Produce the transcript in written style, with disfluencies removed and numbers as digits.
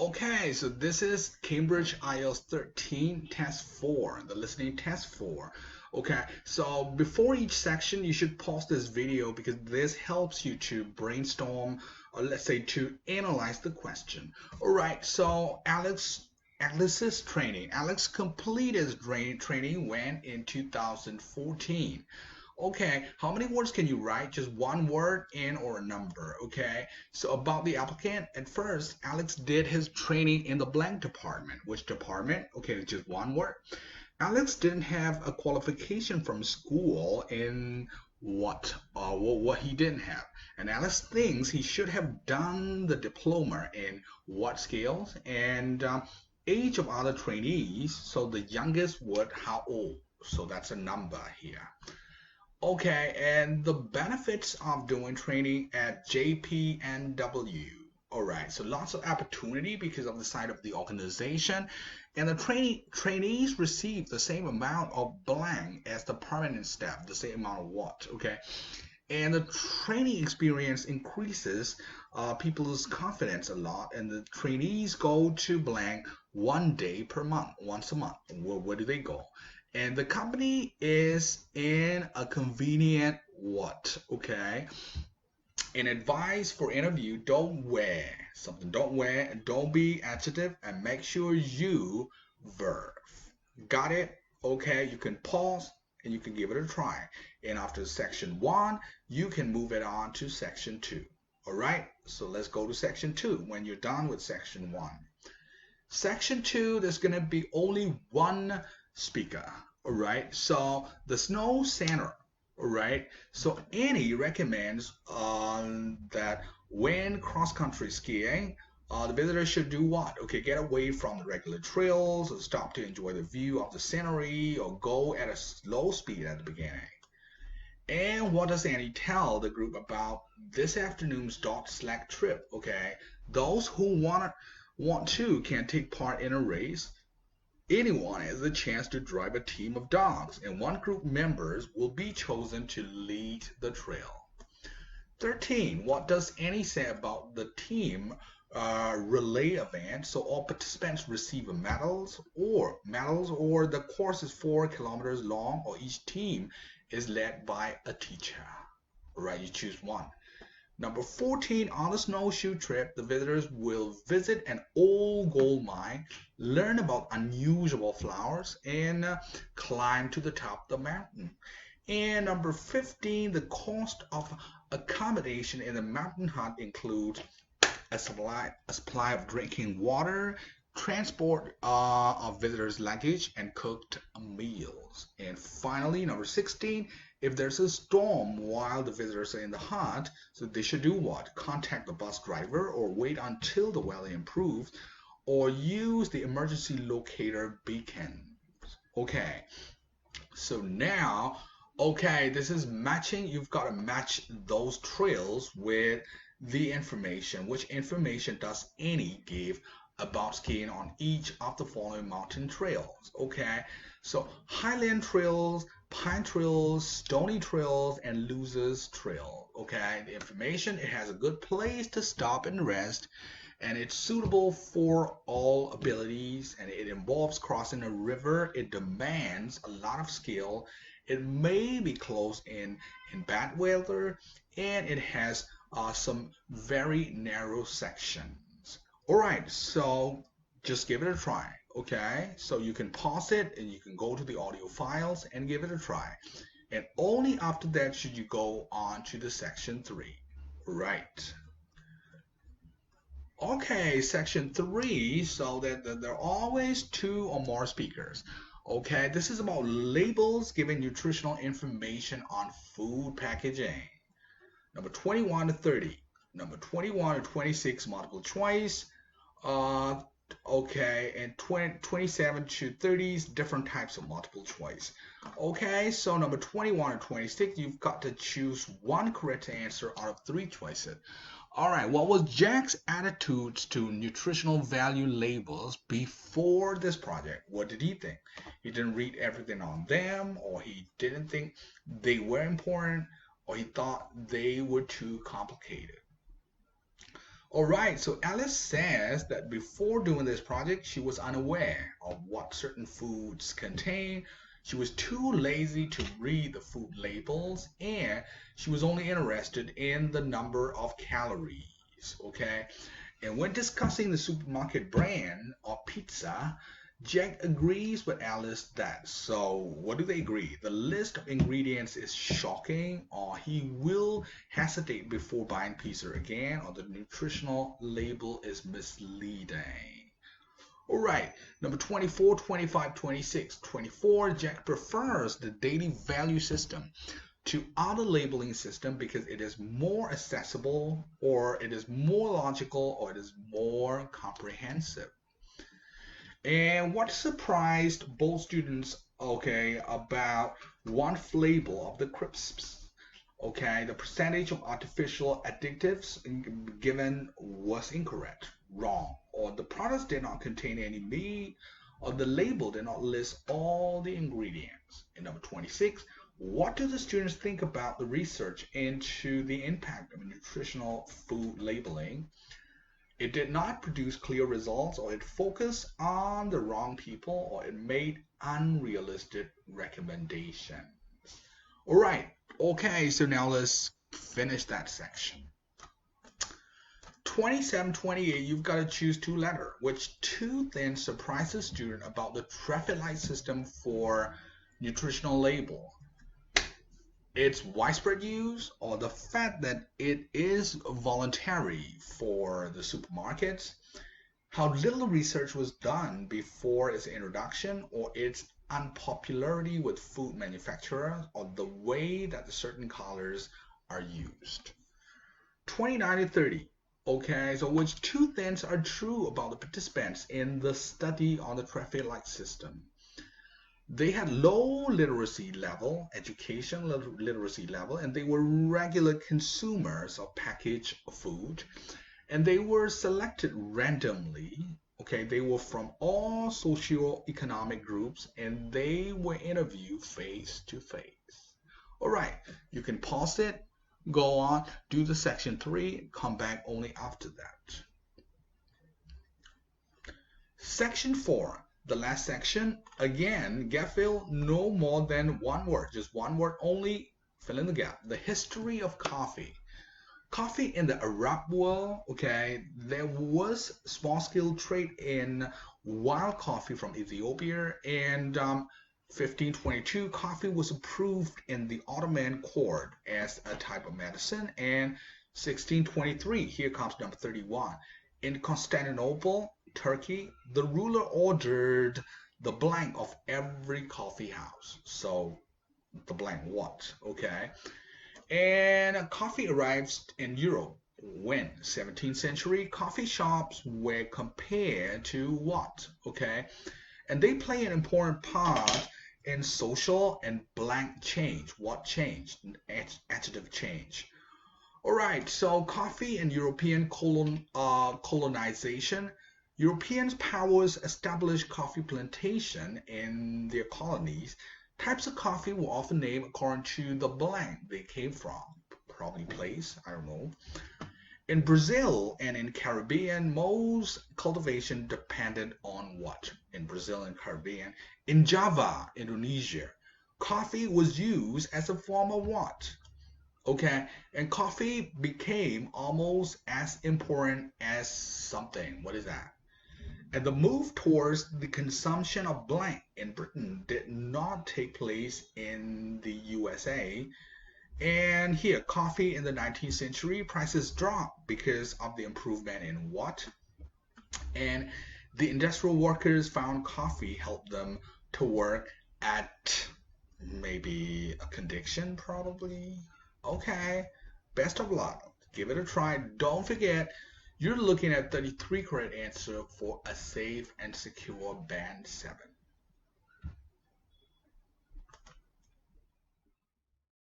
Okay, so this is Cambridge IELTS 13 Test 4, the listening test 4. Okay, so before each section, you should pause this video because this helps you to brainstorm, or let's say to analyze the question. All right, so Alex's training. Alex completed his training when in 2014. Okay, how many words can you write? Just one word in or a number. Okay, so about the applicant, at first, Alex did his training in the blank department. Which department? Okay, just one word. Alex didn't have a qualification from school in what he didn't have. And Alex thinks he should have done the diploma in what skills and age of other trainees. So the youngest would how old? So that's a number here. Okay, and the benefits of doing training at JPNW. All right, so lots of opportunity because of the side of the organization, and the trainees receive the same amount of blank as the permanent staff, the same amount of what? Okay, and the training experience increases people's confidence a lot, and the trainees go to blank 1 day per month, once a month. Where do they go? And the company is in a convenient what? Okay. In advice for interview, don't wear something. Don't wear and don't be adjective and make sure you verb. Got it? Okay, you can pause and you can give it a try. And after section 1, you can move it on to section 2. All right, so let's go to section 2 when you're done with section 1. Section 2, there's going to be only one speaker. All right, so there's no center. All right, so Annie recommends that when cross-country skiing, the visitor should do what? Okay, get away from the regular trails, or stop to enjoy the view of the scenery, or go at a slow speed at the beginning. And what does Annie tell the group about this afternoon's dog sled trip? Okay, those who want to can take part in a race. Anyone has a chance to drive a team of dogs, and one group members will be chosen to lead the trail. 13. What does Annie say about the team relay event? So all participants receive medals or the course is 4 kilometers long, or each team is led by a teacher. All right, you choose one. Number 14, on the snowshoe trip, the visitors will visit an old gold mine, learn about unusual flowers, and climb to the top of the mountain. And number 15, the cost of accommodation in the mountain hut includes a supply of drinking water, transport of visitors' luggage, and cooked meals. And finally, number 16, if there's a storm while the visitors are in the hut, so they should do what? Contact the bus driver or wait until the weather improves, or use the emergency locator beacons. Okay, so now, okay, this is matching. You've got to match those trails with the information. Which information does Annie give about skiing on each of the following mountain trails? Okay, so highland trails, pine trails, stony trails, and losers trail. Okay, the information, it has a good place to stop and rest, and it's suitable for all abilities, and it involves crossing a river. It demands a lot of skill. It may be closed in bad weather, and it has some very narrow sections. All right, so just give it a try. Okay, so you can pause it and you can go to the audio files and give it a try. And only after that should you go on to the section 3. Right. Okay, section 3, so that there are always 2 or more speakers. Okay, this is about labels giving nutritional information on food packaging. Number 21 to 30. Number 21 to 26, multiple choice. Okay, and 27 to 30s, different types of multiple choice. Okay, so number 21 and 26, you've got to choose one correct answer out of 3 choices. All right, what was Jack's attitudes to nutritional value labels before this project? What did he think? He didn't read everything on them, or he didn't think they were important, or he thought they were too complicated. Alright, so Alice says that before doing this project, she was unaware of what certain foods contain. She was too lazy to read the food labels, and she was only interested in the number of calories. Okay, and when discussing the supermarket brand of pizza, Jack agrees with Alice that, so what do they agree? The list of ingredients is shocking, or he will hesitate before buying pizza again, or the nutritional label is misleading. All right, number 24, 25, 26. 24, Jack prefers the daily value system to other labeling system because it is more accessible, or it is more logical, or it is more comprehensive. And what surprised both students, okay, about one label of the crisps? Okay, the percentage of artificial additives given was incorrect, wrong, or the products did not contain any meat, or the label did not list all the ingredients. And number 26, what do the students think about the research into the impact of nutritional food labeling? It did not produce clear results, or it focused on the wrong people, or it made unrealistic recommendations. All right, okay, so now let's finish that section. 27, 28, you've got to choose two letters. Which two then surprise the student about the traffic light system for nutritional label? Its widespread use, or the fact that it is voluntary for the supermarkets? How little research was done before its introduction, or its unpopularity with food manufacturers, or the way that the certain colors are used? 29 to 30. Okay, so which two things are true about the participants in the study on the traffic light system? They had low literacy level, education literacy level, and they were regular consumers of packaged food, and they were selected randomly. Okay, they were from all socio-economic groups, and they were interviewed face to face. All right, you can pause it, go on, do the section 3, come back only after that. Section 4, the last section, again, gap fill no more than one word, just one word only, fill in the gap. The history of coffee. Coffee in the Arab world, okay, there was small-scale trade in wild coffee from Ethiopia, and 1522, coffee was approved in the Ottoman court as a type of medicine, and 1623, here comes number 31, in Constantinople, Turkey, the ruler ordered the blank of every coffee house. So the blank what? Okay. And coffee arrives in Europe when? 17th century. Coffee shops were compared to what? Okay. And they play an important part in social and blank change. What changed? Adjective change. All right, so coffee and European colonization. European powers established coffee plantation in their colonies. Types of coffee were often named according to the blank they came from, probably place, I don't know. In Brazil and in Caribbean, most cultivation depended on what? In Brazil and Caribbean. In Java, Indonesia, coffee was used as a form of what? Okay, and coffee became almost as important as something. What is that? And the move towards the consumption of blank in Britain did not take place in the USA. And here, coffee in the 19th century, prices dropped because of the improvement in what? And the industrial workers found coffee helped them to work at maybe a conviction, probably. Okay, best of luck. Give it a try. Don't forget, you're looking at 33 correct answer for a safe and secure band 7.